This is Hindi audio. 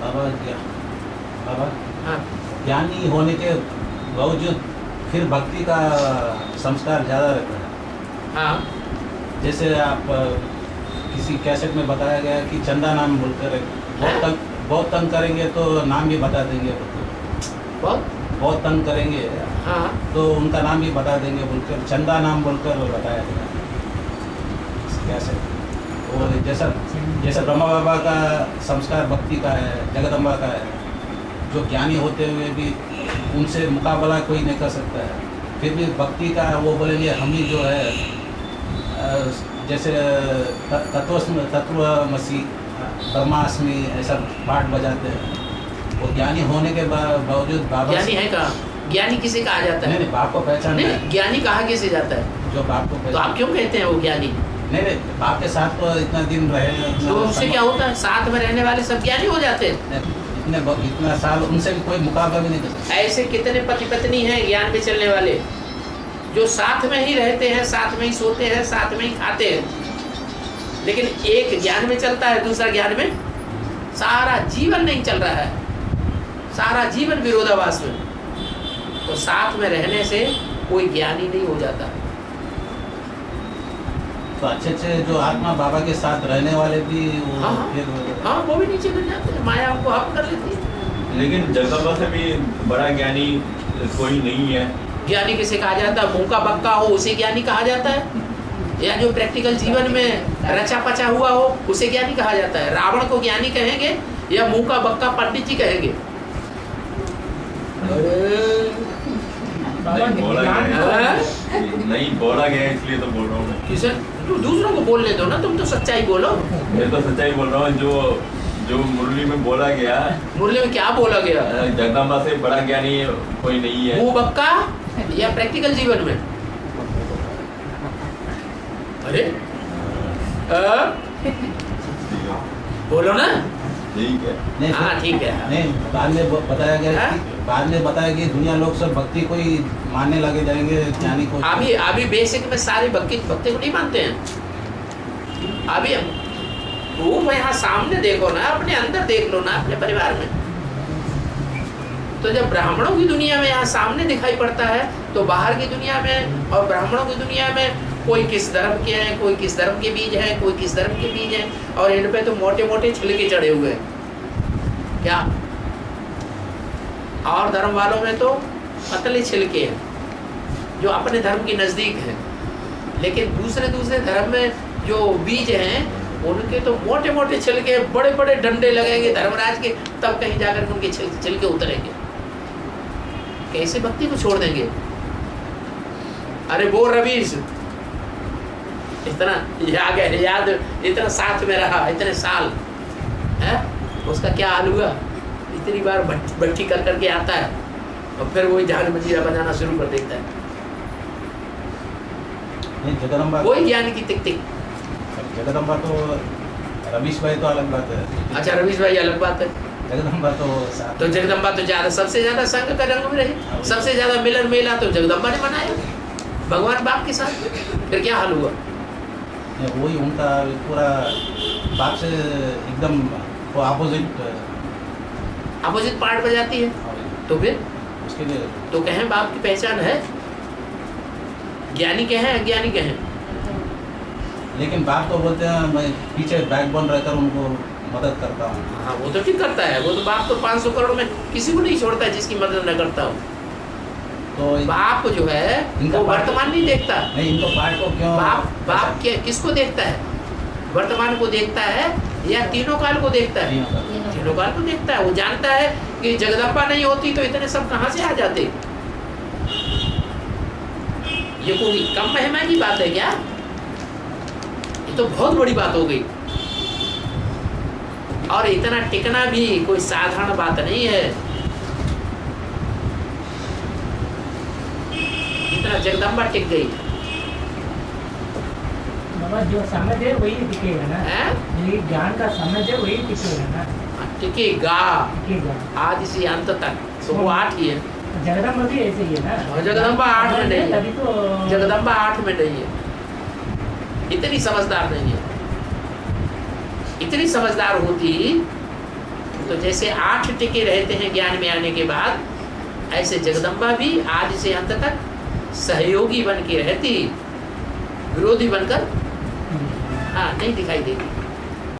बाबा बाबा हाँ ज्ञानी होने के बावजूद फिर भक्ति का संस्कार ज़्यादा रहता है। हाँ जैसे आप किसी कैसेट में बताया गया कि चंदा नाम बोलकर बहुत तंग करेंगे तो नाम भी बता देंगे, बहुत तंग करेंगे हाँ तो उनका नाम भी बता देंगे बोलकर चंदा नाम बोलकर बताया गया कैसेट। और जैसा ब्रह्मा बाबा का संस्कार भक्ति का है, जगदम्बा का है, जो ज्ञानी होते हुए भी उनसे मुकाबला कोई नहीं कर सकता है, फिर भी भक्ति का वो बोलेंगे हम ही जो है जैसे तत्वमसि ब्रह्मास्मि ऐसा पाठ बजाते हैं। वो ज्ञानी होने के बावजूद बाबा ज्ञानी है कहाँ? ज्ञानी किसे कहा जाता है? नहीं बाप को पहचान नहीं, ज्ञानी कहा किसे जाता है? जो बाप को तो आप क्यों कहते हैं वो ज्ञानी? नहीं बाप के साथ तो इतना दिन रहे तो उससे क्या होता है? साथ में रहने वाले सब ज्ञानी हो जाते हैं। इतना साल उनसे भी कोई मुकाबला भी नहीं कर सकता। ऐसे कितने पति पत्नी हैं ज्ञान पे चलने वाले, जो साथ में ही रहते हैं, साथ में ही सोते हैं, साथ में ही खाते हैं, लेकिन एक ज्ञान में चलता है, दूसरा ज्ञान में सारा जीवन नहीं चल रहा है, सारा जीवन विरोधाभास में। तो साथ में रहने से कोई ज्ञानी नहीं हो जाता। तो अच्छे जो आत्मा बाबा के साथ रहने वाले भी वो हाँ वो भी नीचे गिर जाते हैं, माया उनको हप कर लेती है। लेकिन जगदम्बा से भी बड़ा ज्ञानी कोई नहीं है। ज्ञानी किसे कहा जाता है? भूखा बक्का हो उसे ज्ञानी कहा जाता है, या जो प्रैक्टिकल जीवन में रचा पचा हुआ हो उसे ज्ञानी कहा जाता है। रावण को ज्ञानी कहेंगे या मुंह का बक्का पंडित जी कहेंगे? नहीं बोला गया इसलिए तो बोल रहा हूँ मैं। किसे? दूसरों को बोलने दो ना, तुम तो सच्चाई बोलो। मैं तो सच्चाई बोल रहा हूँ, जो मुरली में बोला गया। मुरली में क्या बोला गया? जगदम्बा से बड़ा ज्ञानी कोई नहीं है। मुंह बक्का या प्रैक्टिकल जीवन में? अरे बोलो ना। ठीक है। नहीं हाँ ठीक है। नहीं बाद में बताया कि दुनिया लोग सब भक्ति को ही मानने लगे जाएंगे, ज्ञानी को। अभी बेसिक में सारे भक्ति को नहीं मानते हैं। अभी तुम यहाँ सामने देखो ना, अपने अंदर देख लो ना, अपने परिवार में। तो जब ब्राह्मणों की दुनिया में यहाँ सामने दिखाई पड़ता है, तो बाहर की दुनिया में और ब्राह्मणों की दुनिया में कोई किस धर्म के हैं, कोई किस धर्म के बीज हैं, कोई किस धर्म के बीज हैं, और इन पे तो मोटे मोटे छिलके चढ़े हुए हैं क्या। और धर्म वालों में तो पतले छिलके हैं जो अपने धर्म के नजदीक हैं, लेकिन दूसरे धर्म में जो बीज हैं उनके तो मोटे मोटे छिलके, बड़े बड़े डंडे लगेंगे धर्मराज के, तब कहीं जाकर उनके छिलके उतरेंगे। कैसे भक्ति को छोड़ देंगे? अरे वो रवीश इतना याद इतना साथ में रहा, इतने साल है, उसका क्या हाल हुआ? इतनी बार भट्टी कर करके आता है और फिर वही झाल मजीरा बजाना शुरू कर देता है। जगदम्बा वही ज्ञान की तिक तिक। जगदम्बा तो रमेश भाई तो अलग बात है। अच्छा रमेश भाई अलग बात है। जगदम्बा तो जगदम्बा तो ज्यादा, सबसे ज्यादा संघ का रंग में रही, सबसे ज्यादा मिलन मेला तो जगदम्बा ने बनाया भगवान बाप के साथ। फिर क्या हाल हुआ? वही उनका पूरा बाप से एकदम वो अपोजिट पार्ट बजाती है। तो फिर उसके लिए तो कहें बाप की पहचान है, ज्ञानी कहें अज्ञानी कहें। लेकिन बाप तो बोलते हैं मैं पीछे बैकबोन रहकर उनको मदद करता हूँ। हाँ वो तो ठीक करता है, वो तो बाप तो 500 करोड़ में किसी को नहीं छोड़ता है जिसकी मदद न करता हो। तो बाप जो है वो वर्तमान नहीं देखता। नहीं इनको पार्ट को क्यों बाप किसको देखता है? वर्तमान को देखता है या तीनों काल को देखता है? तीनों काल को देखता है। वो जानता है कि जगदम्बा नहीं होती तो इतने सब कहाँ से आ जाते। ये कोई कम महिमा की बात है क्या? ये तो बहुत बड़ी बात हो गई। और इतना टिकना भी कोई साधारण बात नहीं है। इतना जगदम्बा टिक गई। बाबा जो समझ है वही टिकेगा ना, ये ज्ञान का समझ है वही टिकेगा ना। टिकेगा आज से अंत तक। तो वो 8 ही है। जगदम्बा भी ऐसे ही है ना। जगदम्बा 8 में नहीं है। तभी तो जगदम्बा 8 में नहीं है। इतनी समझदार नहीं है। इतनी समझदार होती तो जैसे 8 टिके रहते हैं ज्ञान में आने के बाद, ऐसे जगदम्बा भी आज से अंत तक सहयोगी बन के रहती, विरोधी बनकर नहीं दिखाई देती।